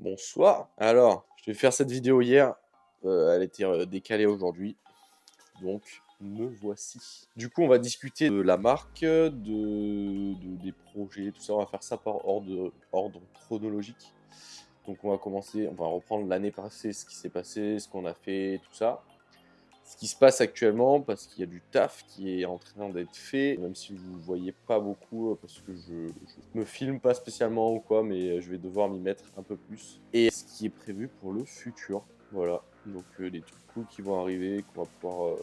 Bonsoir. Alors, je vais faire cette vidéo hier. Elle était décalée aujourd'hui. Donc, me voici. Du coup, on va discuter de la marque, des projets, tout ça. On va faire ça par ordre chronologique. Donc, on va commencer, on va reprendre l'année passée, ce qui s'est passé, ce qu'on a fait, tout ça. Ce qui se passe actuellement, parce qu'il y a du taf qui est en train d'être fait, même si vous ne voyez pas beaucoup, parce que je me filme pas spécialement ou quoi, mais je vais devoir m'y mettre un peu plus. Et ce qui est prévu pour le futur, voilà. Donc des trucs cool qui vont arriver, qu'on va pouvoir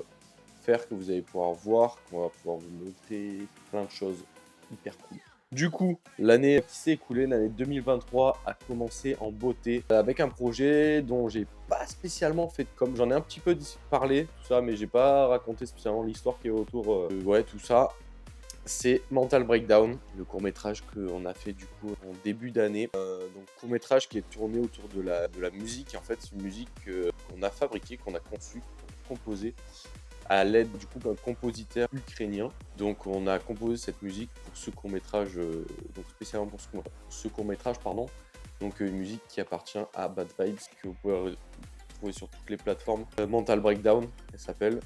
faire, que vous allez pouvoir voir, qu'on va pouvoir vous montrer, plein de choses hyper cool. Du coup, l'année qui s'est écoulée, l'année 2023, a commencé en beauté avec un projet dont j'ai pas spécialement fait de com. J'en ai un petit peu parlé, tout ça, mais j'ai pas raconté spécialement l'histoire qui est autour de tout ça. C'est Mental Breakdown, le court-métrage qu'on a fait du coup en début d'année. Donc court-métrage qui est tourné autour de la musique. En fait, c'est une musique qu'on a fabriquée, qu'on a conçue, qu'on a composée à l'aide du coup d'un compositeur ukrainien. Donc on a composé cette musique pour ce court-métrage, donc spécialement pour ce court-métrage, pardon. Donc une musique qui appartient à Bad Vibes, que vous pouvez trouver sur toutes les plateformes. Mental Breakdown, elle s'appelle.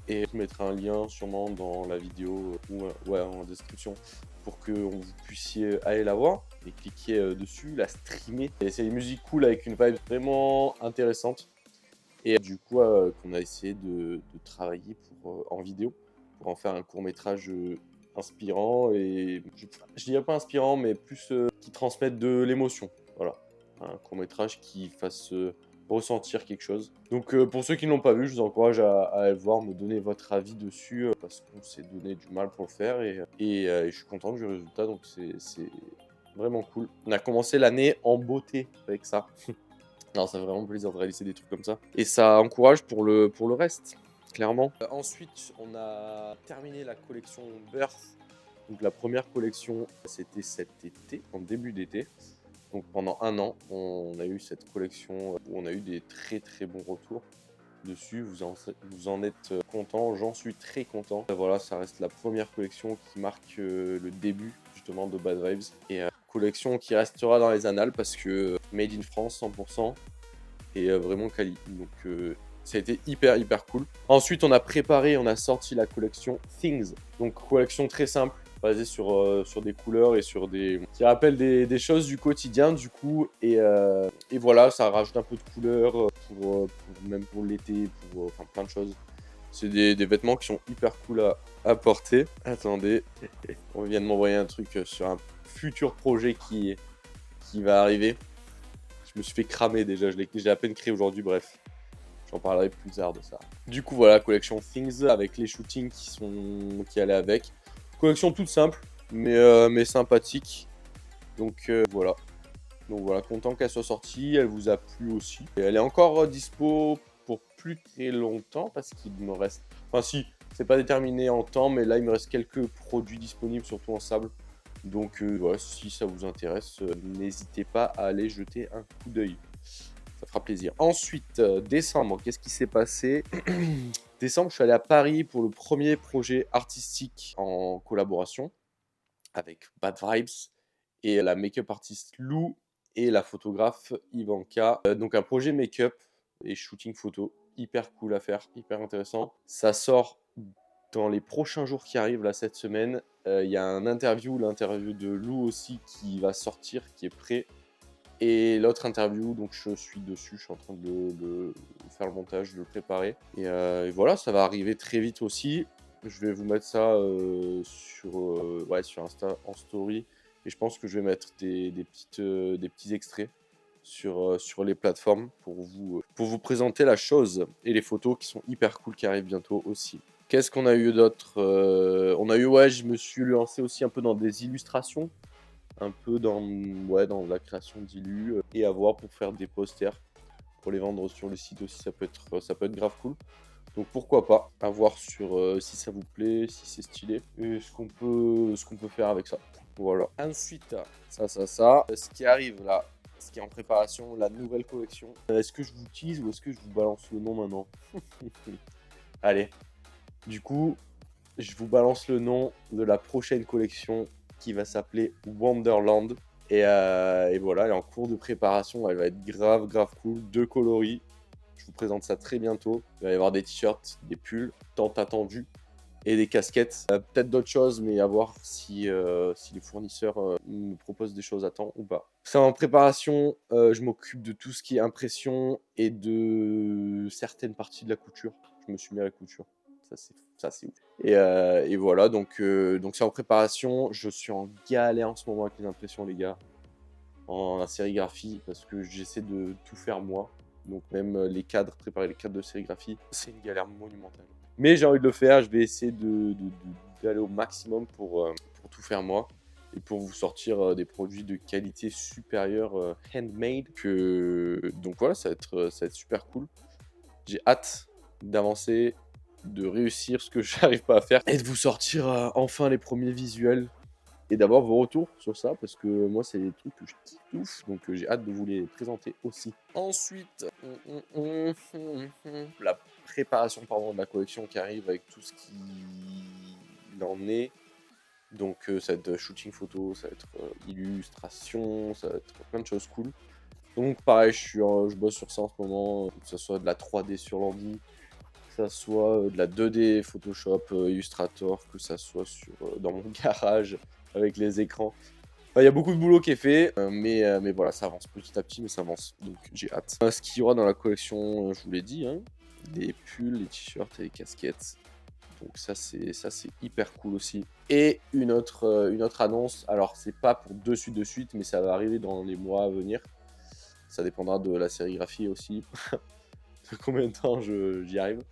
Et je mettrai un lien sûrement dans la vidéo ou en description pour que vous puissiez aller la voir et cliquer dessus, la streamer. Et c'est une musique cool avec une vibe vraiment intéressante. Et du coup, qu'on a essayé de travailler en vidéo, pour en faire un court-métrage inspirant et je dirais pas inspirant, mais plus qui transmette de l'émotion. Voilà, un court-métrage qui fasse ressentir quelque chose. Donc pour ceux qui ne l'ont pas vu, je vous encourage à aller le voir, me donner votre avis dessus, parce qu'on s'est donné du mal pour le faire et je suis content du résultat, donc c'est vraiment cool. On a commencé l'année en beauté avec ça. Non, ça fait vraiment plaisir de réaliser des trucs comme ça. Et ça encourage pour le reste, clairement. Ensuite, on a terminé la collection Birth. Donc la première collection, c'était cet été, en début d'été. Donc pendant un an, on a eu cette collection où on a eu des très très bons retours dessus. Vous en êtes content, j'en suis très content. Voilà, ça reste la première collection qui marque le début justement de Bad Vibes. Et collection qui restera dans les annales parce que made in France 100% et vraiment quali. Donc ça a été hyper cool. Ensuite on a sorti la collection Things. Donc collection très simple, basée sur des couleurs et sur qui rappellent des choses du quotidien du coup. Et voilà, ça rajoute un peu de couleurs même pour l'été, enfin plein de choses. C'est des vêtements qui sont hyper cool à porter. Attendez, on vient de m'envoyer un truc sur un futur projet qui va arriver. Je me suis fait cramer déjà, j'ai à peine créé aujourd'hui, bref. J'en parlerai plus tard de ça. Du coup voilà, collection Things avec les shootings qui allaient avec. Collection toute simple, mais sympathique. Donc voilà. Donc voilà, content qu'elle soit sortie, elle vous a plu aussi. Et elle est encore dispo pour plus très longtemps parce qu'il me reste... Enfin si, c'est pas déterminé en temps, mais là il me reste quelques produits disponibles, surtout en sable. Donc voilà, si ça vous intéresse, n'hésitez pas à aller jeter un coup d'œil. Ça fera plaisir. Ensuite, décembre, qu'est-ce qui s'est passé? Décembre, je suis allé à Paris pour le premier projet artistique en collaboration avec Bad Vibes et la make-up artiste Lou et la photographe Ivanka. Donc un projet make-up et shooting photo hyper cool à faire, hyper intéressant. Ça sort dans les prochains jours qui arrivent là cette semaine. Il y a l'interview de Lou aussi qui va sortir, qui est prêt. Et l'autre interview, donc je suis dessus, je suis en train de faire le montage, de le préparer. Et voilà, ça va arriver très vite aussi. Je vais vous mettre ça sur Insta en story. Et je pense que je vais mettre des petits extraits sur les plateformes pour vous présenter la chose. Et les photos qui sont hyper cool qui arrivent bientôt aussi. Qu'est-ce qu'on a eu d'autre? On a eu, je me suis lancé aussi un peu dans des illustrations. Un peu dans la création d'illus et à voir pour faire des posters pour les vendre sur le site aussi, ça peut être grave cool. Donc pourquoi pas, à voir sur si ça vous plaît, si c'est stylé et ce qu'on peut faire avec ça. Voilà. Ensuite, ça. Ce qui arrive là, ce qui est en préparation, la nouvelle collection. Est-ce que je vous tease ou est-ce que je vous balance le nom maintenant? Allez. Du coup, je vous balance le nom de la prochaine collection qui va s'appeler Wonderland. Et voilà, elle est en cours de préparation, elle va être grave, grave cool. 2 coloris, je vous présente ça très bientôt. Il va y avoir des t-shirts, des pulls, tant attendus, et des casquettes. Peut-être d'autres choses, mais à voir si les fournisseurs me proposent des choses à temps ou pas. C'est en préparation, je m'occupe de tout ce qui est impression et de certaines parties de la couture. Je me suis mis à la couture, ça c'est ouf. Et voilà, donc c'est en préparation. Je suis en galère en ce moment avec les impressions, les gars, en sérigraphie, parce que j'essaie de tout faire moi. Donc même les cadres, préparer les cadres de sérigraphie, c'est une galère monumentale. Mais j'ai envie de le faire, je vais essayer d'aller au maximum pour tout faire moi et pour vous sortir des produits de qualité supérieure handmade. Donc voilà, ça va être super cool. J'ai hâte d'avancer, de réussir ce que j'arrive pas à faire et de vous sortir enfin les premiers visuels et d'avoir vos retours sur ça, parce que moi c'est des trucs que je kiffe, donc j'ai hâte de vous les présenter aussi. Ensuite, la préparation de la collection qui arrive avec tout ce qu'il en est. Donc ça va être shooting photo, ça va être illustration, ça va être plein de choses cool. Donc pareil, je bosse sur ça en ce moment, que ce soit de la 3D sur l'ordi, que ça soit de la 2D Photoshop, Illustrator, que ça soit dans mon garage avec les écrans. Enfin, il y a beaucoup de boulot qui est fait, mais voilà, ça avance petit à petit, mais ça avance, donc j'ai hâte. Ce qu'il y aura dans la collection, je vous l'ai dit, hein, les pulls, les t-shirts et les casquettes. Donc ça c'est hyper cool aussi. Et une autre annonce, alors c'est pas pour de suite, mais ça va arriver dans les mois à venir. Ça dépendra de la sérigraphie aussi, de combien de temps j'y arrive.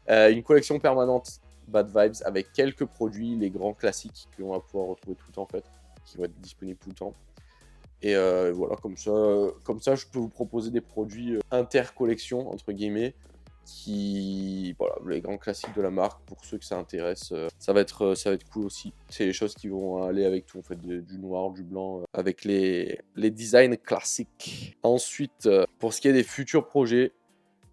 Une collection permanente Bad Vibes avec quelques produits, les grands classiques qu'on va pouvoir retrouver tout le temps en fait, qui vont être disponibles tout le temps. Et voilà, comme ça, je peux vous proposer des produits intercollection, entre guillemets, voilà, les grands classiques de la marque, pour ceux que ça intéresse. Ça va être cool aussi. C'est les choses qui vont aller avec tout, en fait, du noir, du blanc, avec les designs classiques. Ensuite, pour ce qui est des futurs projets,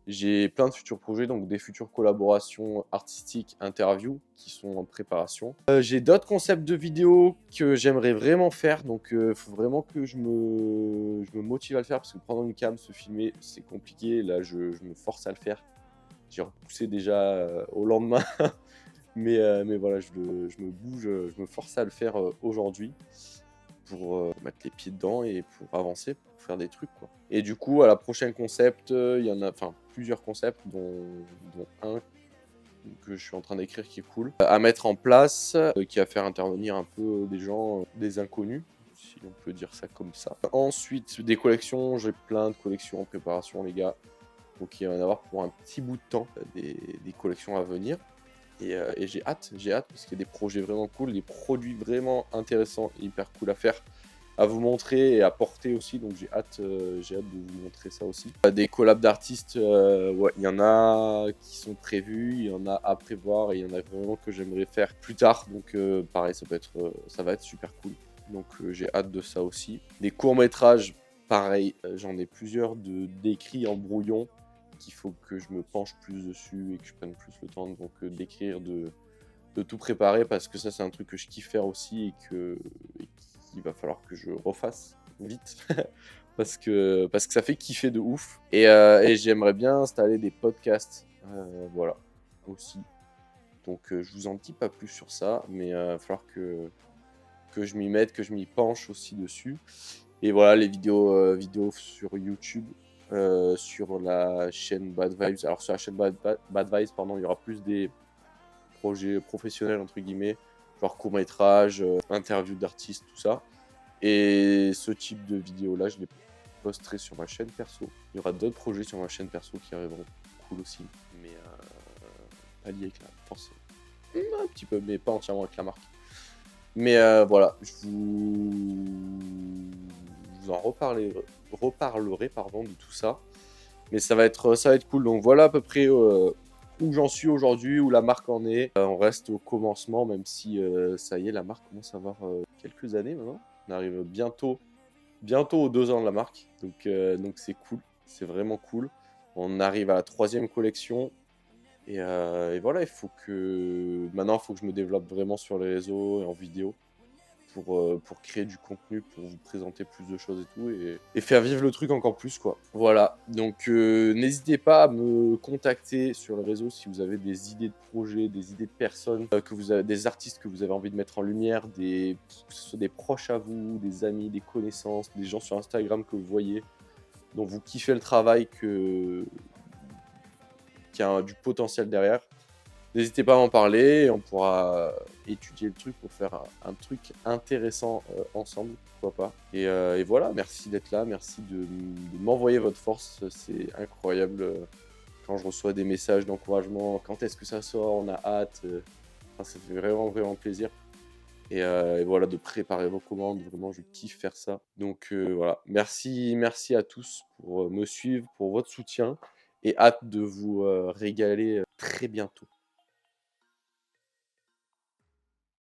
j'ai plein de futurs projets, donc des futures collaborations artistiques, interviews qui sont en préparation. J'ai d'autres concepts de vidéos que j'aimerais vraiment faire, donc il faut vraiment que je me motive à le faire, parce que prendre une cam, se filmer, c'est compliqué. Là, je me force à le faire. J'ai repoussé déjà au lendemain, mais voilà, je me bouge, je me force à le faire aujourd'hui, pour mettre les pieds dedans et pour avancer, pour faire des trucs, quoi. Et du coup, à la prochaine concept, il y en a plusieurs concepts, dont un que je suis en train d'écrire qui est cool, à mettre en place, qui va faire intervenir un peu des gens, des inconnus, si on peut dire ça comme ça. Ensuite, des collections, j'ai plein de collections en préparation, les gars. Donc il va y en avoir pour un petit bout de temps, des collections à venir. Et j'ai hâte, parce qu'il y a des projets vraiment cool, des produits vraiment intéressants et hyper cool à faire, à vous montrer et à porter aussi. Donc j'ai hâte de vous montrer ça aussi. Des collabs d'artistes, ouais, il y en a qui sont prévus, il y en a à prévoir, et il y en a vraiment que j'aimerais faire plus tard. Donc pareil, ça va être super cool. Donc j'ai hâte de ça aussi. Des courts-métrages, pareil, j'en ai plusieurs d'écrits en brouillon, qu'il faut que je me penche plus dessus et que je prenne plus le temps donc d'écrire, de tout préparer, parce que ça c'est un truc que je kiffe faire aussi, et qu'il va falloir que je refasse vite parce que ça fait kiffer de ouf. Et j'aimerais bien installer des podcasts, voilà, aussi. Donc je vous en dis pas plus sur ça, mais il va falloir que je m'y mette, que je m'y penche aussi dessus. Et voilà, les vidéos sur YouTube, sur la chaîne Bad Vibes. Alors sur la chaîne Bad Vibes, pardon, il y aura plus des projets professionnels, entre guillemets, genre court-métrage, interviews d'artistes, tout ça. Et ce type de vidéo-là, je les posterai sur ma chaîne perso. Il y aura d'autres projets sur ma chaîne perso qui arriveront, cool aussi, mais pas liés avec la force. Un petit peu, mais pas entièrement avec la marque. Mais voilà, je vous en reparlerai pardon, de tout ça. Mais ça va être cool. Donc voilà à peu près où j'en suis aujourd'hui, où la marque en est. On reste au commencement, même si ça y est, la marque commence à avoir quelques années maintenant. On arrive bientôt aux 2 ans de la marque. Donc c'est cool, c'est vraiment cool. On arrive à la 3e collection. Et voilà, maintenant il faut que je me développe vraiment sur les réseaux et en vidéo. pour créer du contenu, pour vous présenter plus de choses et tout, et faire vivre le truc encore plus, quoi. Voilà, donc n'hésitez pas à me contacter sur les réseaux si vous avez des idées de projets, des idées de personnes, des artistes que vous avez envie de mettre en lumière, que ce soit des proches à vous, des amis, des connaissances, des gens sur Instagram que vous voyez, dont vous kiffez le travail, qui a du potentiel derrière. N'hésitez pas à m'en parler et on pourra étudier le truc pour faire un truc intéressant ensemble, pourquoi pas. Et voilà, merci d'être là, merci de m'envoyer votre force, c'est incroyable quand je reçois des messages d'encouragement, quand est-ce que ça sort, on a hâte, enfin, ça fait vraiment, vraiment plaisir. Et voilà, de préparer vos commandes, vraiment, je kiffe faire ça. Donc voilà, merci à tous pour me suivre, pour votre soutien, et hâte de vous régaler très bientôt.